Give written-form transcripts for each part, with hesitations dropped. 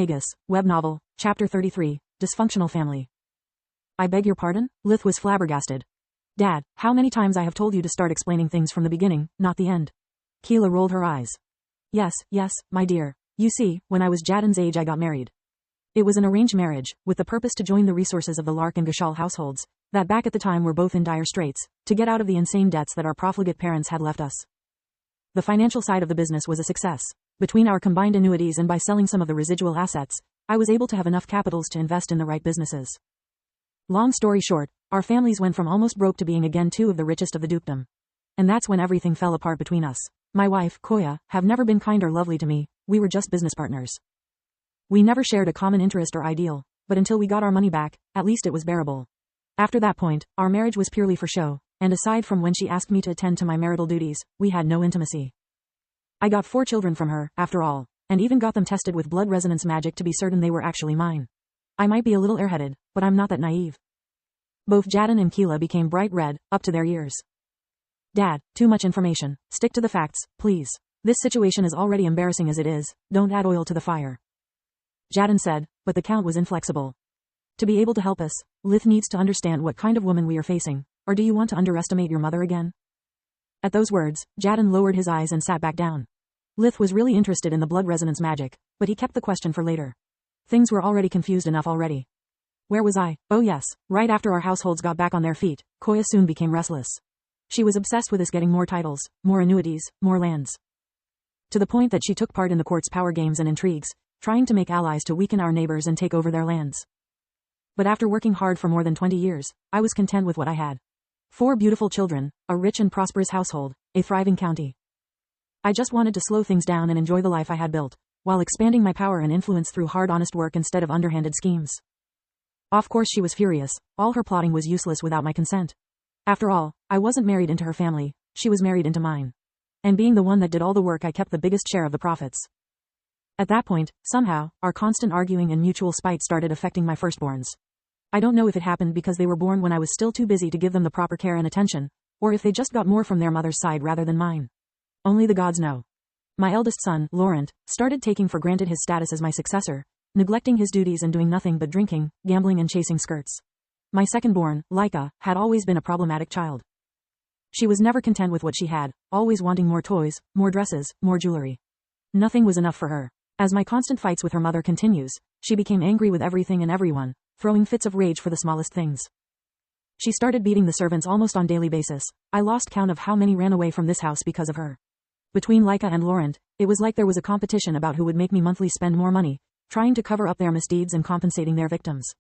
Magus, web novel, Chapter 33, Dysfunctional Family. I beg your pardon? Lith was flabbergasted. Dad, how many times I have told you to start explaining things from the beginning, not the end. Keela rolled her eyes. Yes, my dear. You see, when I was Jadon's age I got married. It was an arranged marriage, with the purpose to join the resources of the Lark and Gashal households, that back at the time were both in dire straits, to get out of the insane debts that our profligate parents had left us. The financial side of the business was a success. Between our combined annuities and by selling some of the residual assets, I was able to have enough capitals to invest in the right businesses. Long story short, our families went from almost broke to being again two of the richest of the dukedom. And that's when everything fell apart between us. My wife, Koya, have never been kind or lovely to me, we were just business partners. We never shared a common interest or ideal, but until we got our money back, at least it was bearable. After that point, our marriage was purely for show, and aside from when she asked me to attend to my marital duties, we had no intimacy. I got 4 children from her, after all, and even got them tested with blood resonance magic to be certain they were actually mine. I might be a little airheaded, but I'm not that naive. Both Jadon and Keela became bright red, up to their ears. Dad, too much information. Stick to the facts, please. This situation is already embarrassing as it is, don't add oil to the fire. Jadon said, but the Count was inflexible. To be able to help us, Lith needs to understand what kind of woman we are facing, or do you want to underestimate your mother again? At those words, Jadon lowered his eyes and sat back down. Lith was really interested in the blood resonance magic, but he kept the question for later. Things were already confused enough already. Where was I? Oh yes, right after our households got back on their feet, Koya soon became restless. She was obsessed with us getting more titles, more annuities, more lands. To the point that she took part in the court's power games and intrigues, trying to make allies to weaken our neighbors and take over their lands. But after working hard for more than 20 years, I was content with what I had. 4 beautiful children, a rich and prosperous household, a thriving county. I just wanted to slow things down and enjoy the life I had built, while expanding my power and influence through hard honest work instead of underhanded schemes. Of course she was furious, all her plotting was useless without my consent. After all, I wasn't married into her family, she was married into mine. And being the one that did all the work I kept the biggest share of the profits. At that point, somehow, our constant arguing and mutual spite started affecting my firstborns. I don't know if it happened because they were born when I was still too busy to give them the proper care and attention, or if they just got more from their mother's side rather than mine. Only the gods know. My eldest son, Laurent, started taking for granted his status as my successor, neglecting his duties and doing nothing but drinking, gambling and chasing skirts. My second-born, Laika, had always been a problematic child. She was never content with what she had, always wanting more toys, more dresses, more jewelry. Nothing was enough for her. As my constant fights with her mother continues, she became angry with everything and everyone, throwing fits of rage for the smallest things. She started beating the servants almost on daily basis. I lost count of how many ran away from this house because of her. Between Laika and Laurent, it was like there was a competition about who would make me monthly spend more money, trying to cover up their misdeeds and compensating their victims.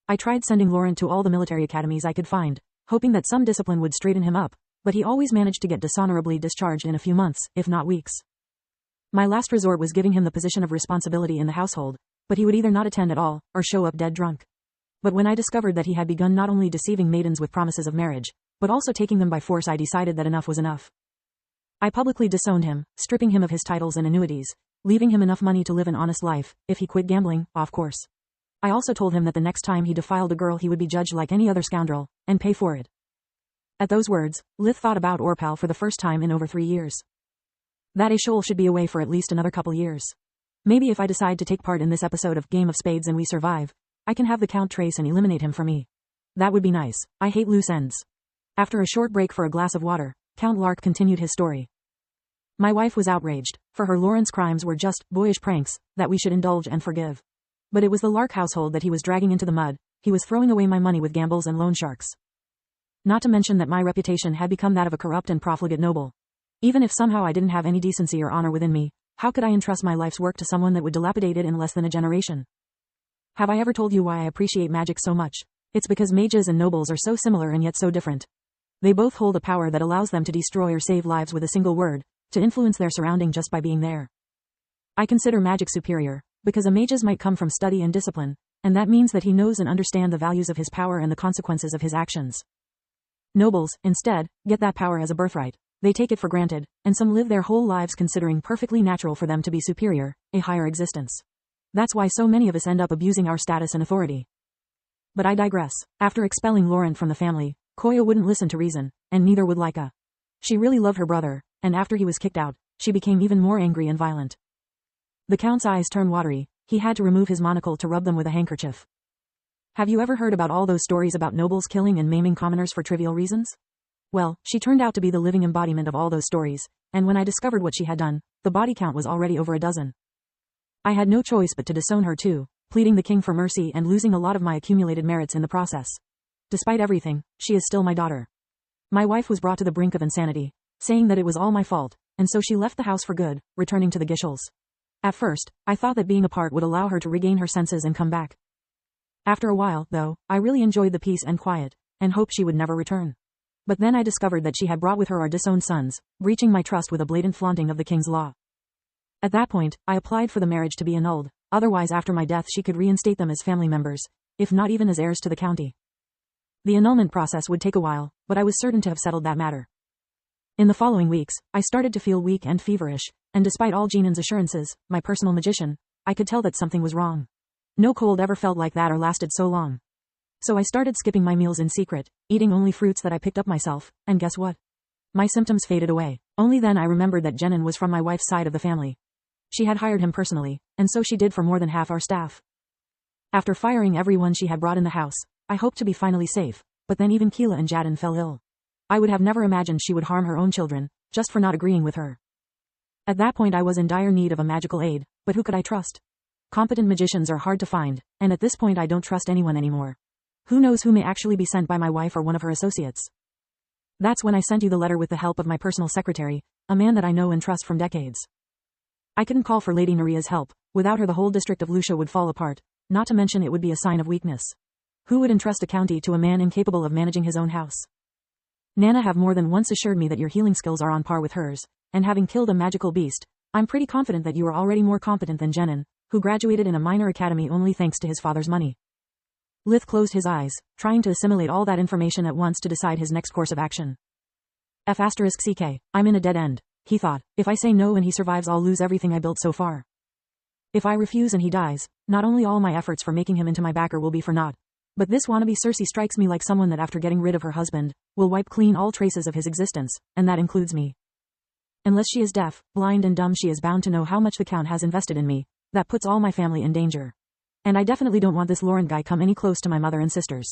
I tried sending Laurent to all the military academies I could find, hoping that some discipline would straighten him up, but he always managed to get dishonorably discharged in a few months, if not weeks. My last resort was giving him the position of responsibility in the household, but he would either not attend at all, or show up dead drunk. But when I discovered that he had begun not only deceiving maidens with promises of marriage, but also taking them by force, I decided that enough was enough. I publicly disowned him, stripping him of his titles and annuities, leaving him enough money to live an honest life, if he quit gambling, of course. I also told him that the next time he defiled a girl he would be judged like any other scoundrel, and pay for it. At those words, Lith thought about Orpal for the first time in over 3 years. That Ashol should be away for at least another couple years. Maybe if I decide to take part in this episode of Game of Spades and we survive, I can have the Count trace and eliminate him for me. That would be nice. I hate loose ends. After a short break for a glass of water, Count Lark continued his story. My wife was outraged. For her, Laurent's crimes were just boyish pranks that we should indulge and forgive. But it was the Lark household that he was dragging into the mud. He was throwing away my money with gambles and loan sharks. Not to mention that my reputation had become that of a corrupt and profligate noble. Even if somehow I didn't have any decency or honor within me, how could I entrust my life's work to someone that would dilapidate it in less than a generation? Have I ever told you why I appreciate magic so much? It's because mages and nobles are so similar and yet so different. They both hold a power that allows them to destroy or save lives with a single word, to influence their surrounding just by being there. I consider magic superior, because a mage's might come from study and discipline, and that means that he knows and understands the values of his power and the consequences of his actions. Nobles, instead, get that power as a birthright. They take it for granted, and some live their whole lives considering perfectly natural for them to be superior, a higher existence. That's why so many of us end up abusing our status and authority. But I digress. After expelling Laurent from the family, Koya wouldn't listen to reason, and neither would Laika. She really loved her brother, and after he was kicked out, she became even more angry and violent. The Count's eyes turned watery, he had to remove his monocle to rub them with a handkerchief. Have you ever heard about all those stories about nobles killing and maiming commoners for trivial reasons? Well, she turned out to be the living embodiment of all those stories, and when I discovered what she had done, the body count was already over a dozen. I had no choice but to disown her too, pleading the king for mercy and losing a lot of my accumulated merits in the process. Despite everything, she is still my daughter. My wife was brought to the brink of insanity, saying that it was all my fault, and so she left the house for good, returning to the Gishels. At first, I thought that being apart would allow her to regain her senses and come back. After a while, though, I really enjoyed the peace and quiet, and hoped she would never return. But then I discovered that she had brought with her our disowned sons, breaching my trust with a blatant flaunting of the king's law. At that point, I applied for the marriage to be annulled, otherwise after my death she could reinstate them as family members, if not even as heirs to the county. The annulment process would take a while, but I was certain to have settled that matter. In the following weeks, I started to feel weak and feverish, and despite all Jinan's assurances, my personal magician, I could tell that something was wrong. No cold ever felt like that or lasted so long. So I started skipping my meals in secret, eating only fruits that I picked up myself, and guess what? My symptoms faded away. Only then I remembered that Jinan was from my wife's side of the family. She had hired him personally, and so she did for more than half our staff. After firing everyone she had brought in the house, I hoped to be finally safe, but then even Keela and Jaden fell ill. I would have never imagined she would harm her own children, just for not agreeing with her. At that point I was in dire need of a magical aid, but who could I trust? Competent magicians are hard to find, and at this point I don't trust anyone anymore. Who knows who may actually be sent by my wife or one of her associates? That's when I sent you the letter with the help of my personal secretary, a man that I know and trust from decades. I couldn't call for Lady Naria's help. Without her the whole district of Lucia would fall apart, not to mention it would be a sign of weakness. Who would entrust a county to a man incapable of managing his own house? Nana have more than once assured me that your healing skills are on par with hers, and having killed a magical beast, I'm pretty confident that you are already more competent than Jenin, who graduated in a minor academy only thanks to his father's money. Lith closed his eyes, trying to assimilate all that information at once to decide his next course of action. F***ck, I'm in a dead end, he thought. If I say no and he survives I'll lose everything I built so far. If I refuse and he dies, not only all my efforts for making him into my backer will be for naught, but this wannabe Cersei strikes me like someone that after getting rid of her husband, will wipe clean all traces of his existence, and that includes me. Unless she is deaf, blind and dumb she is bound to know how much the Count has invested in me. That puts all my family in danger. And I definitely don't want this Laurent guy come any close to my mother and sisters.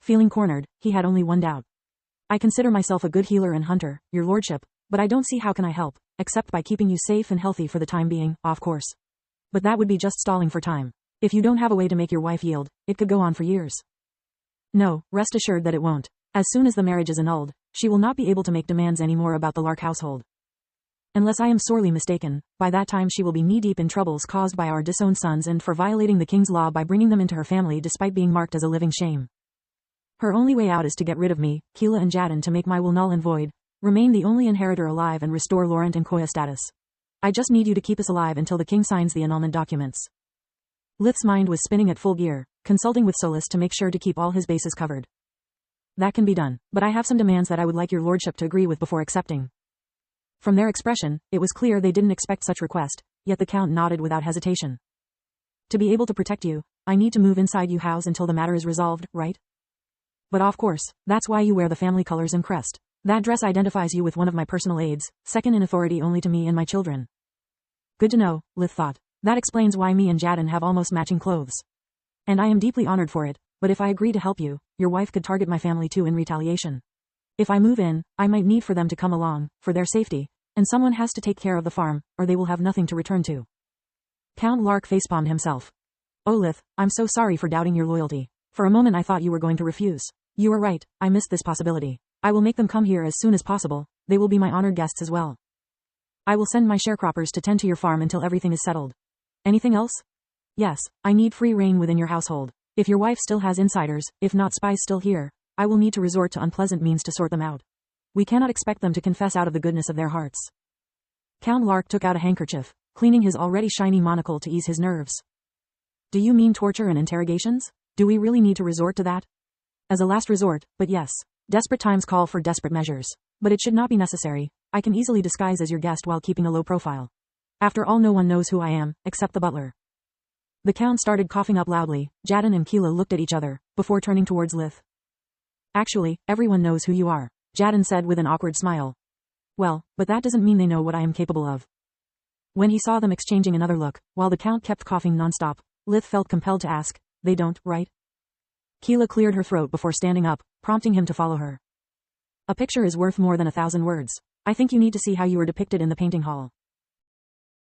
Feeling cornered, he had only one doubt. I consider myself a good healer and hunter, your lordship, but I don't see how can I help, except by keeping you safe and healthy for the time being, of course. But that would be just stalling for time. If you don't have a way to make your wife yield, it could go on for years. No, rest assured that it won't. As soon as the marriage is annulled, she will not be able to make demands anymore about the Lark household. Unless I am sorely mistaken, by that time she will be knee-deep in troubles caused by our disowned sons and for violating the king's law by bringing them into her family despite being marked as a living shame. Her only way out is to get rid of me, Keela and Jaden to make my will null and void, remain the only inheritor alive and restore Laurent and Koya status. I just need you to keep us alive until the king signs the annulment documents. Lith's mind was spinning at full gear, consulting with Solis to make sure to keep all his bases covered. That can be done, but I have some demands that I would like your lordship to agree with before accepting. From their expression, it was clear they didn't expect such request, yet the Count nodded without hesitation. To be able to protect you, I need to move inside you house until the matter is resolved, right? But of course, that's why you wear the family colors and crest. That dress identifies you with one of my personal aides, second in authority only to me and my children. Good to know, Lith thought. That explains why me and Jaden have almost matching clothes. And I am deeply honored for it, but if I agree to help you, your wife could target my family too in retaliation. If I move in, I might need for them to come along, for their safety, and someone has to take care of the farm, or they will have nothing to return to. Count Lark facepalmed himself. Oh Lith, I'm so sorry for doubting your loyalty. For a moment I thought you were going to refuse. You are right, I missed this possibility. I will make them come here as soon as possible, they will be my honored guests as well. I will send my sharecroppers to tend to your farm until everything is settled. Anything else? Yes, I need free reign within your household. If your wife still has insiders, if not spies still here, I will need to resort to unpleasant means to sort them out. We cannot expect them to confess out of the goodness of their hearts. Count Lark took out a handkerchief, cleaning his already shiny monocle to ease his nerves. Do you mean torture and interrogations? Do we really need to resort to that? As a last resort, but yes. Desperate times call for desperate measures. But it should not be necessary. I can easily disguise as your guest while keeping a low profile. After all, no one knows who I am, except the butler. The Count started coughing up loudly. Jaden and Keela looked at each other, before turning towards Lith. Actually, everyone knows who you are, Jaden said with an awkward smile. Well, but that doesn't mean they know what I am capable of. When he saw them exchanging another look, while the Count kept coughing nonstop, Lith felt compelled to ask, they don't, right? Keela cleared her throat before standing up, prompting him to follow her. A picture is worth more than 1,000 words. I think you need to see how you were depicted in the painting hall.